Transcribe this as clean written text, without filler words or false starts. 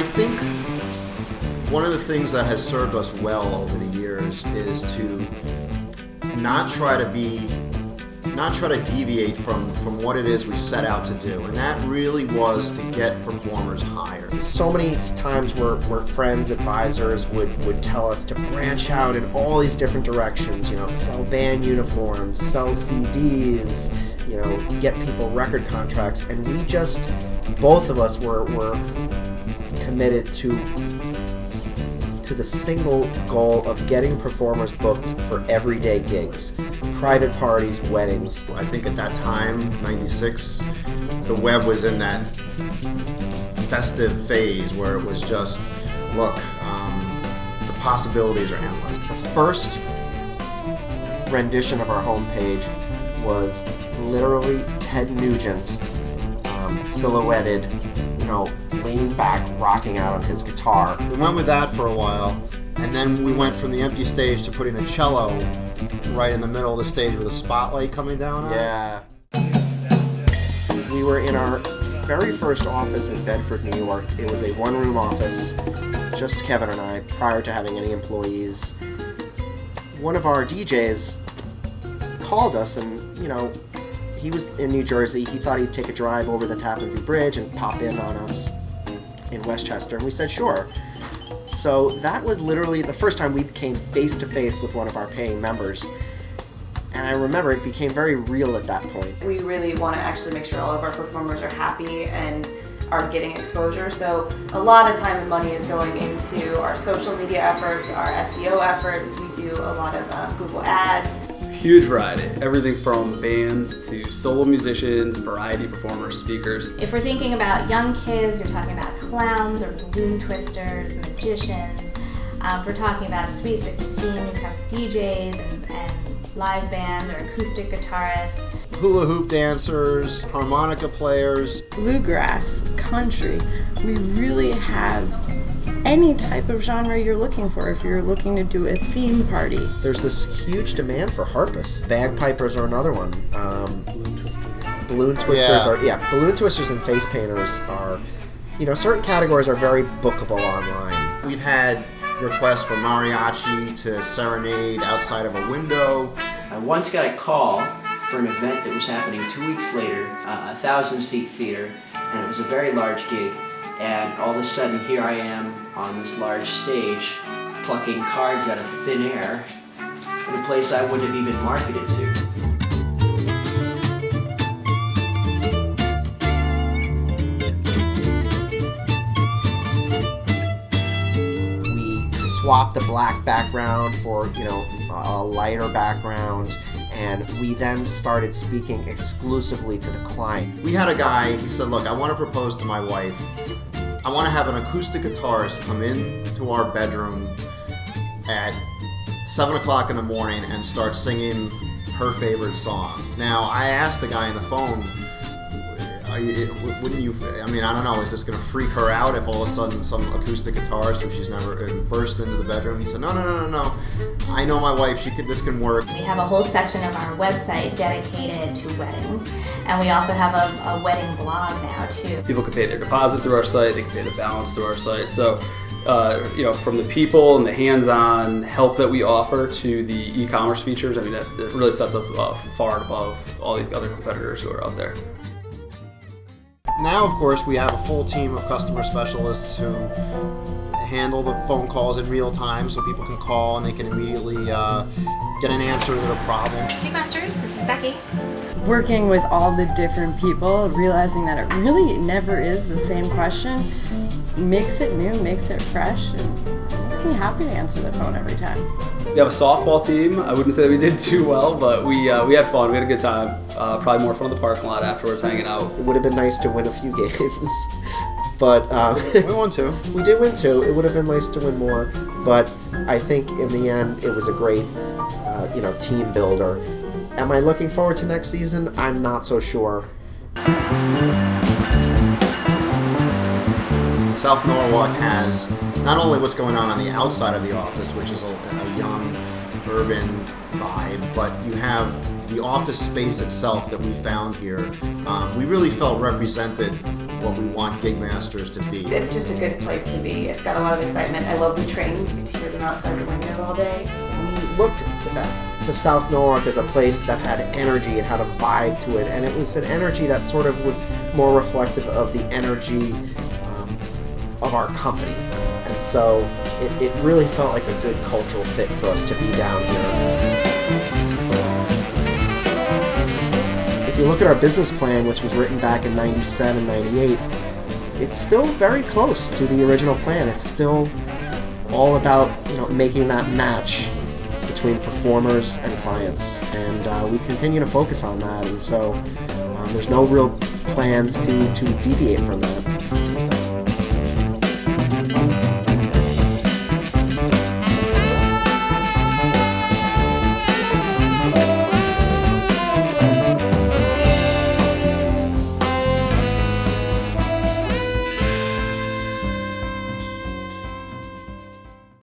think one of the things that has served us well over the years is to not try to deviate from what it is we set out to do, and that really was to get performers hired. So many times where friends, advisors would tell us to branch out in all these different directions, sell band uniforms, sell CDs, get people record contracts, and we just, both of us were committed to the single goal of getting performers booked for everyday gigs, private parties, weddings. I think at that time, 96, the web was in that festive phase where it was just, look, the possibilities are endless. The first rendition of our homepage was literally Ted Nugent, silhouetted, leaning back, rocking out on his guitar. We went with that for a while, and then we went from the empty stage to putting a cello right in the middle of the stage with a spotlight coming down on it. Yeah. We were in our very first office in Bedford, New York. It was a one-room office, just Kevin and I, prior to having any employees. One of our DJs called us and, he was in New Jersey. He thought he'd take a drive over the Tappan Zee Bridge and pop in on us in Westchester, and we said sure. So that was literally the first time we came face-to-face with one of our paying members. And I remember it became very real at that point. We really want to actually make sure all of our performers are happy and are getting exposure. So a lot of time and money is going into our social media efforts, our SEO efforts. We do a lot of Google ads. Huge variety, everything from bands to solo musicians, variety performers, speakers. If we're thinking about young kids, you're talking about clowns or balloon twisters, magicians. If we're talking about Sweet 16, you have DJs and live bands or acoustic guitarists. Hula hoop dancers, harmonica players. Bluegrass, country, we really have any type of genre you're looking for if you're looking to do a theme party. There's this huge demand for harpists. Bagpipers are another one. Balloon twisters balloon twisters and face painters are, certain categories are very bookable online. We've had requests for mariachi to serenade outside of a window. I once got a call for an event that was happening 2 weeks later, a 1,000-seat theater, and it was a very large gig. And all of a sudden, here I am on this large stage, plucking cards out of thin air in a place I wouldn't have even marketed to. We swapped the black background for, a lighter background, and we then started speaking exclusively to the client. We had a guy, he said, look, I want to propose to my wife. I want to have an acoustic guitarist come in to our bedroom at 7 o'clock in the morning and start singing her favorite song. Now, I asked the guy on the phone, wouldn't you, I don't know, is this going to freak her out if all of a sudden some acoustic guitarist who she's never burst into the bedroom? He said, no. I know my wife, this can work. We have a whole section of our website dedicated to weddings, and we also have a wedding blog now too. People can pay their deposit through our site, they can pay the balance through our site. So, from the people and the hands-on help that we offer to the e-commerce features, that really sets us far above all the other competitors who are out there. Now, of course, we have a full team of customer specialists who handle the phone calls in real time so people can call and they can immediately get an answer to their problem. GigMasters, this is Becky. Working with all the different people, realizing that it really never is the same question, makes it new, makes it fresh, and makes me happy to answer the phone every time. We have a softball team. I wouldn't say that we did too well, but we had fun. We had a good time. Probably more fun in the parking lot afterwards, hanging out. It would have been nice to win a few games, but we won 2. We did win 2. It would have been nice to win more, but I think in the end it was a great, team builder. Am I looking forward to next season? I'm not so sure. South Norwalk has not only what's going on the outside of the office, which is a young, urban vibe, but you have the office space itself that we found here. We really felt represented what we want GigMasters to be. It's just a good place to be. It's got a lot of excitement. I love the trains. You get to hear them outside the window all day. We looked to South Newark as a place that had energy, it had a vibe to it, and it was an energy that sort of was more reflective of the energy of our company. And so it really felt like a good cultural fit for us to be down here. If you look at our business plan, which was written back in 97, 98, it's still very close to the original plan. It's still all about, making that match between performers and clients, and we continue to focus on that, and so there's no real plans to deviate from that.